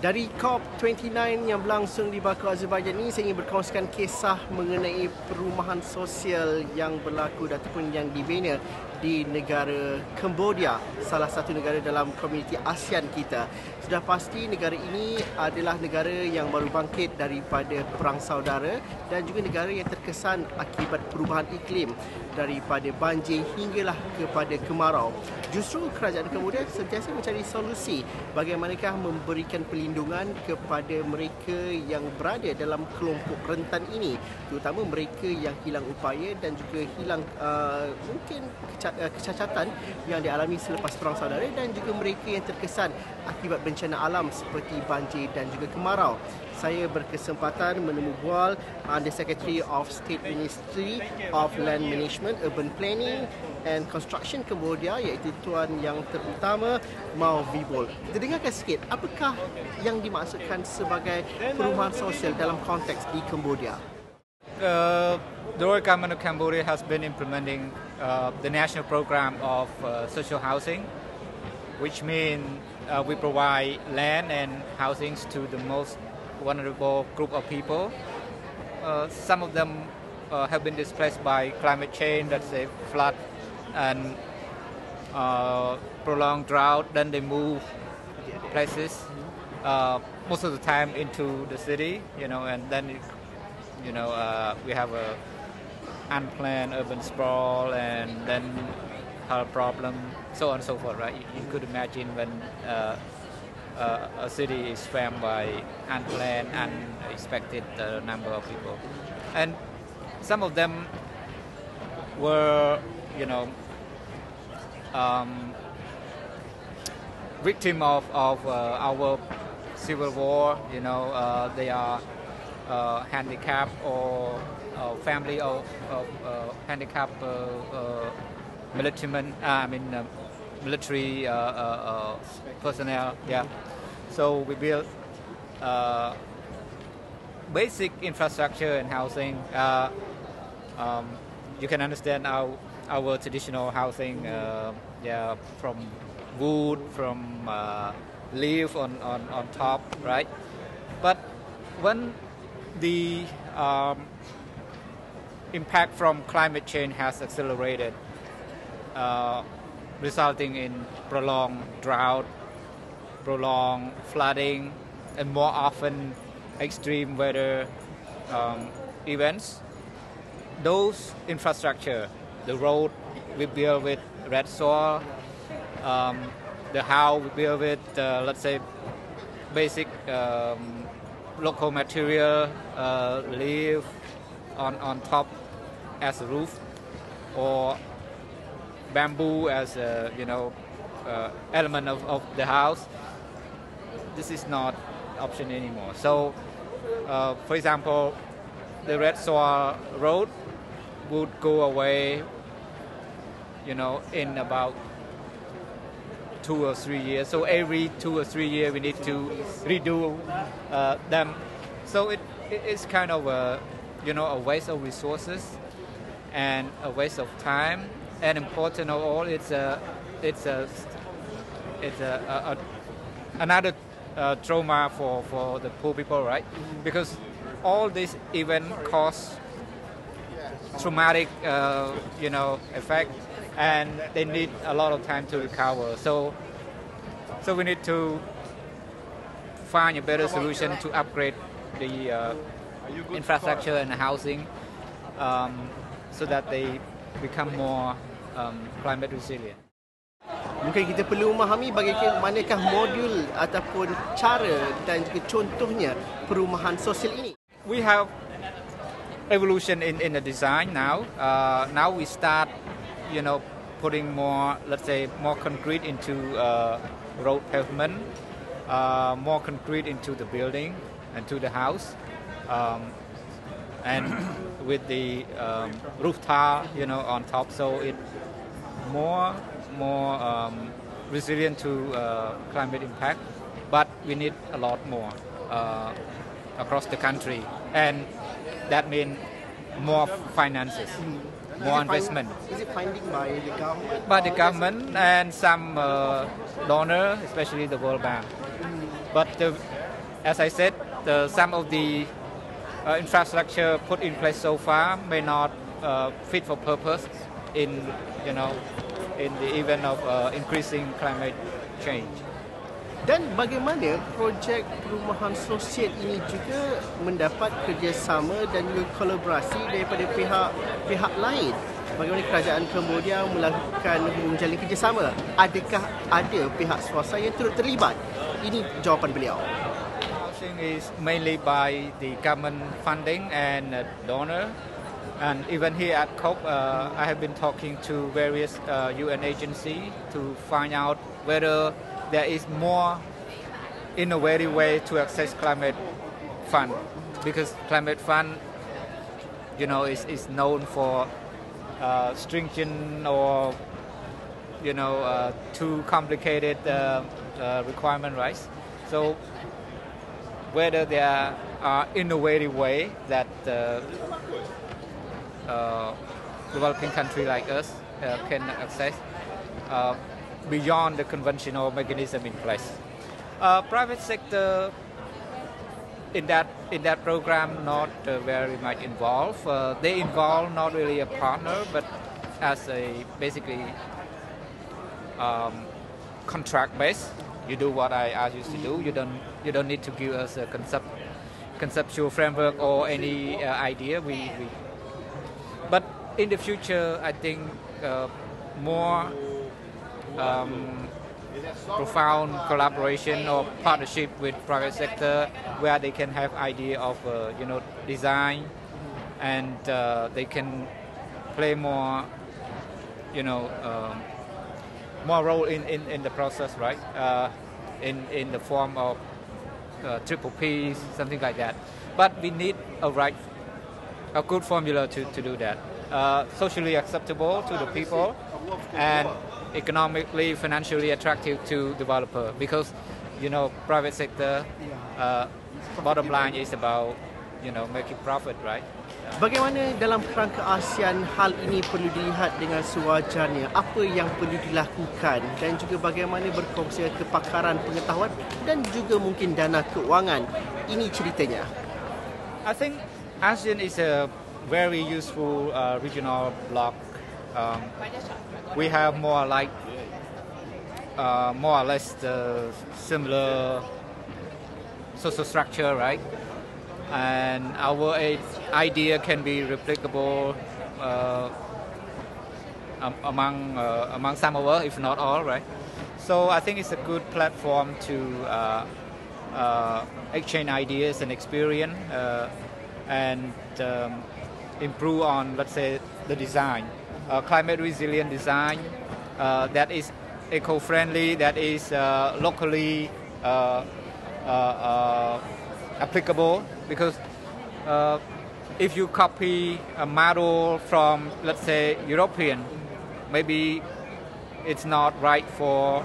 Dari COP29 yang berlangsung di Baku, Azerbaijan ini, saya ingin berkongsikan kisah mengenai perumahan sosial yang berlaku ataupun yang dibina di negara Kemboja, salah satu negara dalam komuniti ASEAN kita. Sudah pasti negara ini adalah negara yang baru bangkit daripada perang saudara dan juga negara yang terkesan akibat perubahan iklim daripada banjir hinggalah kepada kemarau. Justru kerajaan Kemboja sentiasa mencari solusi bagaimanakah memberikan perlindungan kepada mereka yang berada dalam kelompok rentan ini, terutama mereka yang hilang upaya dan juga hilang mungkin kecacatan yang dialami selepas perang saudara dan juga mereka yang terkesan akibat bencana alam seperti banjir dan juga kemarau. Saya berkesempatan menemui bual Under Secretary of State Ministry of Land Management, Urban Planning and Construction Kemboja, iaitu Tuan Yang Terutama Mao Vibol. Kita dengarkan sikit apakah yang dimaksudkan sebagai perumahan sosial dalam konteks di Kemboja. The Royal Government of Cambodia has been implementing the national program of social housing, which means we provide land and housings to the most vulnerable group of people. Some of them have been displaced by climate change, let's say flood and prolonged drought. Then they move places, most of the time into the city, and then we have a unplanned urban sprawl and then health problem, so on and so forth, right? You could imagine when a city is swarmed by unplanned, unexpected number of people, and some of them were, victim of our civil war. They are handicapped or family of handicapped military personnel. Yeah, so we built basic infrastructure and housing. You can understand our traditional housing, from wood, from leaf on top, right? But when the impact from climate change has accelerated, resulting in prolonged drought, prolonged flooding, and more often extreme weather events. Those infrastructure, the road we build with red soil, the house we build with, let's say, basic local material, leaf on top as a roof, or bamboo as a element of the house. This is not option anymore. So, for example, the red soil road would go away, in about 2 or 3 years. So every 2 or 3 years we need to redo them. So it's kind of a waste of resources and a waste of time. And important of all, it's another trauma for the poor people, right? Because all this event cause traumatic, effect, and they need a lot of time to recover. So we need to find a better solution to upgrade the infrastructure and housing, so that they become more climate resilient. Mungkin kita perlu memahami bagaimanakah modul ataupun cara dan juga contohnya perumahan sosial ini. We have evolution in the design now. Now we start, putting more, let's say, more concrete into road pavement, more concrete into the building and to the house, and with the roof tile, on top, so it more resilient to climate impact. But we need a lot more across the country, and that means more finances, more investment. Is it funding by the government? By the government and some donor, especially the World Bank. But as I said, some of the infrastructure put in place so far may not fit for purpose in in the event of increasing climate change. Dan bagaimana projek perumahan sosial ini juga mendapat kerjasama dan juga kolaborasi daripada pihak lain? Bagaimana kerajaan Kemboja menjalin kerjasama? Adakah ada pihak swasta yang turut terlibat? Ini jawapan beliau. Housing is mainly by the government funding and donor. And even here at COP, I have been talking to various UN agencies to find out whether there is more innovative way to access climate fund, because climate fund, is known for stringent or too complicated requirement, right? So whether there are innovative way that developing country like us can access beyond the conventional mechanism in place. Private sector in that program not very much involved. They involve not really a partner, but as a basically contract based. You do what I ask you to do. You don't need to give us a conceptual framework or any idea. But in the future, I think more profound collaboration or partnership with private sector, where they can have idea of design, and they can play more more role in the process, right? In the form of triple Ps, something like that. But we need a good formula to do that. Socially acceptable to the people and economically, financially attractive to developer, because private sector bottom line is about making profit, right? Bagaimana dalam kerangka ASEAN hal ini perlu dilihat dengan sewajarnya? Apa yang perlu dilakukan dan juga bagaimana berkongsi kepakaran pengetahuan dan juga mungkin dana keuangan? Ini ceritanya. I think ASEAN is a very useful regional bloc. We have more or less the similar social structure, right? And our idea can be replicable among some of us, if not all, right? So I think it's a good platform to exchange ideas and experience and improve on, let's say, the design, climate resilient design that is eco-friendly, that is locally applicable. Because if you copy a model from, let's say, European, maybe it's not right for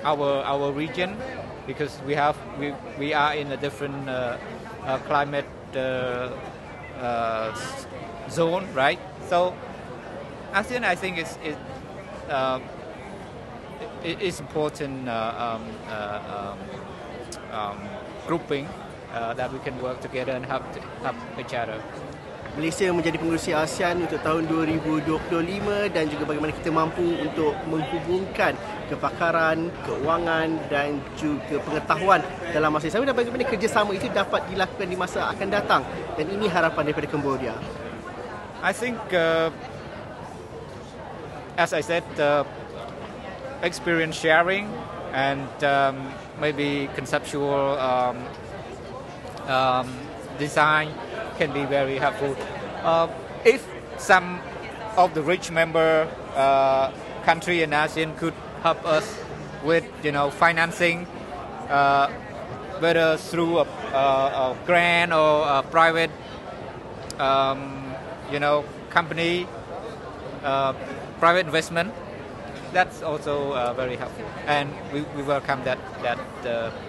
our region, because we are in a different climate zone, right? So ASEAN, I think it's important grouping that we can work together and help each other. Malaysia menjadi pengerusi ASEAN untuk tahun 2025 dan juga bagaimana kita mampu untuk menghubungkan kepakaran, keuangan dan juga pengetahuan dalam masa yang sama, dan bagaimana kerjasama itu dapat dilakukan di masa akan datang, dan ini harapan daripada Kemboja. I think as I said, experience sharing and maybe conceptual design can be very helpful. If some of the rich member country in ASEAN could help us with financing, whether through a grant or a private company, private investment, that's also very helpful, and we welcome that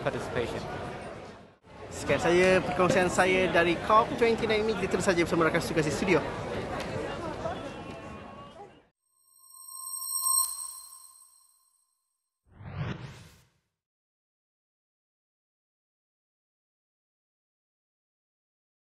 participation. Sekian saja perkongsian saya dari COP29 ini. Kita terus saja bersama rakan tugas di studio.